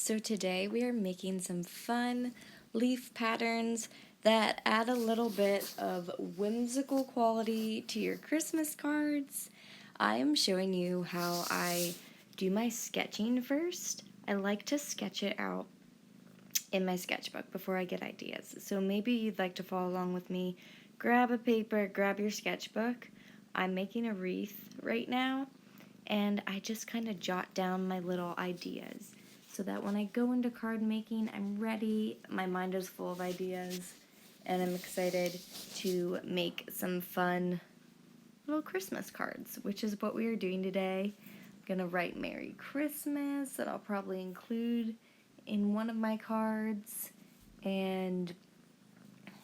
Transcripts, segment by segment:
So today we are making some fun leaf patterns that add a little bit of whimsical quality to your Christmas cards. I am showing you how I do my sketching first. I like to sketch it out in my sketchbook before I get ideas. So maybe you'd like to follow along with me. Grab a paper, grab your sketchbook. I'm making a wreath right now, and I just kind of jot down my little ideas so that when I go into card making, I'm ready, my mind is full of ideas, and I'm excited to make some fun little Christmas cards, which is what we are doing today. I'm gonna write Merry Christmas that I'll probably include in one of my cards, and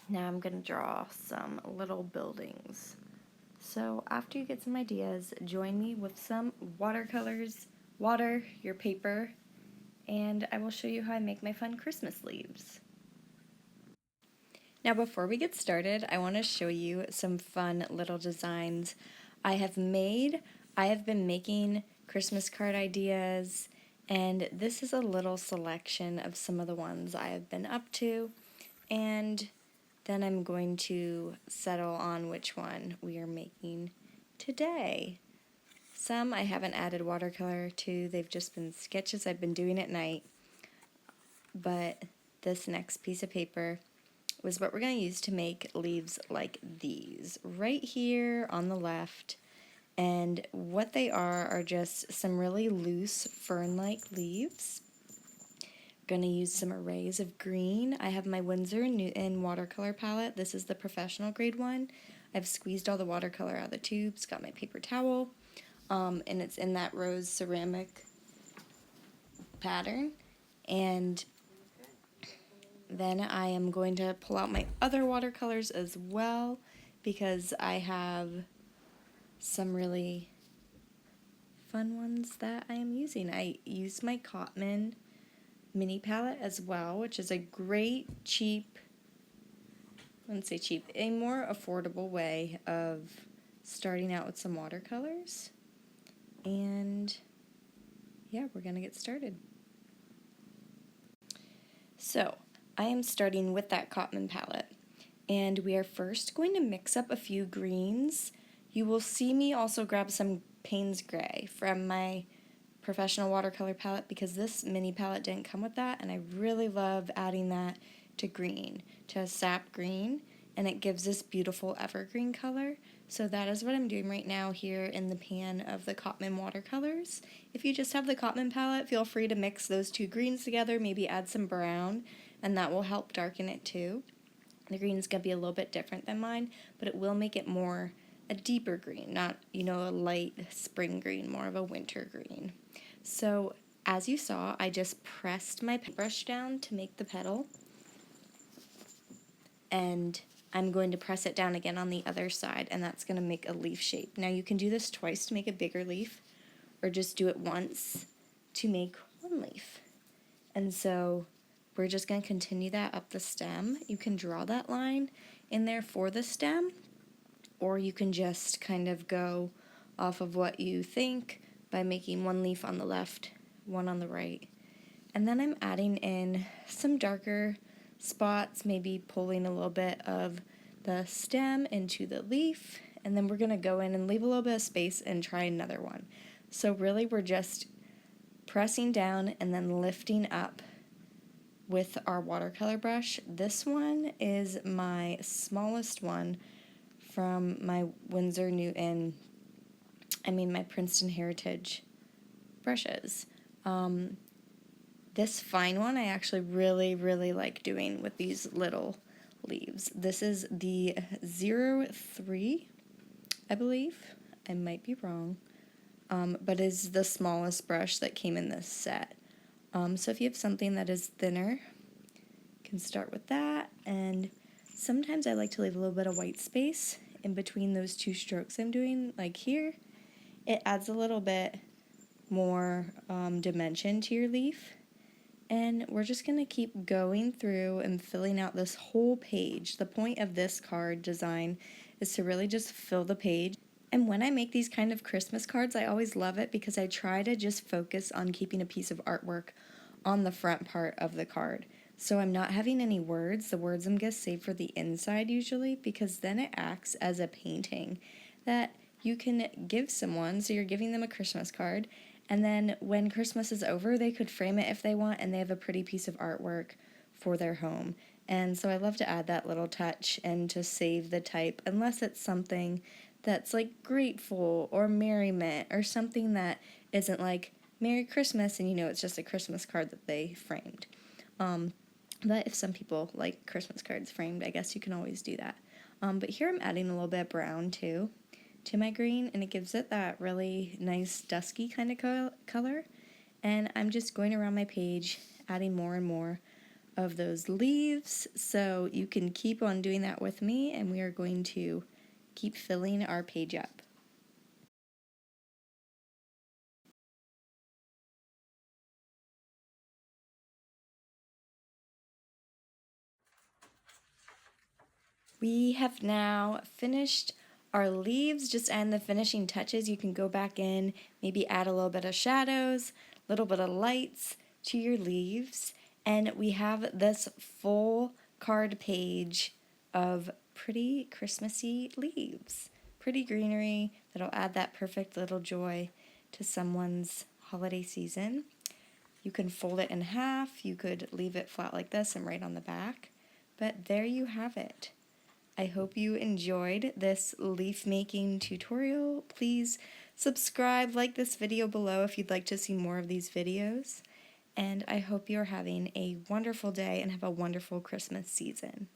now I'm gonna draw some little buildings. So after you get some ideas, join me with some watercolors, water your paper, and I will show you how I make my fun Christmas leaves. Now before we get started, I want to show you some fun little designs I have made. I have been making Christmas card ideas, and this is a little selection of some of the ones I have been up to, and then I'm going to settle on which one we are making today. Some I haven't added watercolor to, they've just been sketches I've been doing at night, but this next piece of paper was what we're going to use to make leaves like these right here on the left. And what they are just some really loose fern-like leaves. Going to use some arrays of green. I have my Winsor & Newton watercolor palette. This is the professional grade one. I've squeezed all the watercolor out of the tubes, got my paper towel, and it's in that rose ceramic pattern. And then I am going to pull out my other watercolors as well, because I have some really fun ones that I am using. I use my Cotman mini palette as well, which is a great cheap, I wouldn't say cheap, a more affordable way of starting out with some watercolors. And yeah, we're gonna get started. So I am starting with that Cotman palette, and we are first going to mix up a few greens. You will see me also grab some Payne's Gray from my professional watercolor palette, because this mini palette didn't come with that, and I really love adding that to green, to a sap green, and it gives this beautiful evergreen color. So that is what I'm doing right now here in the pan of the Cotman watercolors. If you just have the Cotman palette, feel free to mix those two greens together, maybe add some brown, and that will help darken it too. The green's going to be a little bit different than mine, but it will make it more a deeper green, not, a light spring green, more of a winter green. So as you saw, I just pressed my brush down to make the petal, and I'm going to press it down again on the other side, and that's going to make a leaf shape. Now you can do this twice to make a bigger leaf, or just do it once to make one leaf. And so we're just going to continue that up the stem. You can draw that line in there for the stem, or you can just kind of go off of what you think by making one leaf on the left, one on the right. And then I'm adding in some darker spots, maybe pulling a little bit of the stem into the leaf, and then we're going to go in and leave a little bit of space and try another one. So really we're just pressing down and then lifting up with our watercolor brush. This one is my smallest one from my Winsor Newton, my Princeton Heritage brushes. This fine one I actually really like doing with these little leaves. This is the 03, I believe. I might be wrong, but is the smallest brush that came in this set. So if you have something that is thinner, you can start with that, and sometimes I like to leave a little bit of white space in between those two strokes I'm doing, like here. It adds a little bit more dimension to your leaf. And we're just going to keep going through and filling out this whole page. The point of this card design is to really just fill the page. And when I make these kind of Christmas cards, I always love it because I try to just focus on keeping a piece of artwork on the front part of the card. So I'm not having any words. The words I'm going to save for the inside usually, because then it acts as a painting that you can give someone. So you're giving them a Christmas card, and then when Christmas is over, they could frame it if they want, and they have a pretty piece of artwork for their home. And so I love to add that little touch and to save the type, unless it's something that's like grateful or merriment or something that isn't like Merry Christmas and you know it's just a Christmas card that they framed. But if some people like Christmas cards framed, I guess you can always do that. But here I'm adding a little bit of brown too to my green, and it gives it that really nice dusky kind of color. And I'm just going around my page adding more and more of those leaves, so you can keep on doing that with me, and we are going to keep filling our page up. We have now finished our leaves, just adding the finishing touches. You can go back in, maybe add a little bit of shadows, a little bit of lights to your leaves, and we have this full card page of pretty Christmassy leaves. Pretty greenery that'll add that perfect little joy to someone's holiday season. You can fold it in half, you could leave it flat like this and write on the back, but there you have it. I hope you enjoyed this leaf making tutorial. Please subscribe, like this video below if you'd like to see more of these videos. And I hope you're having a wonderful day and have a wonderful Christmas season.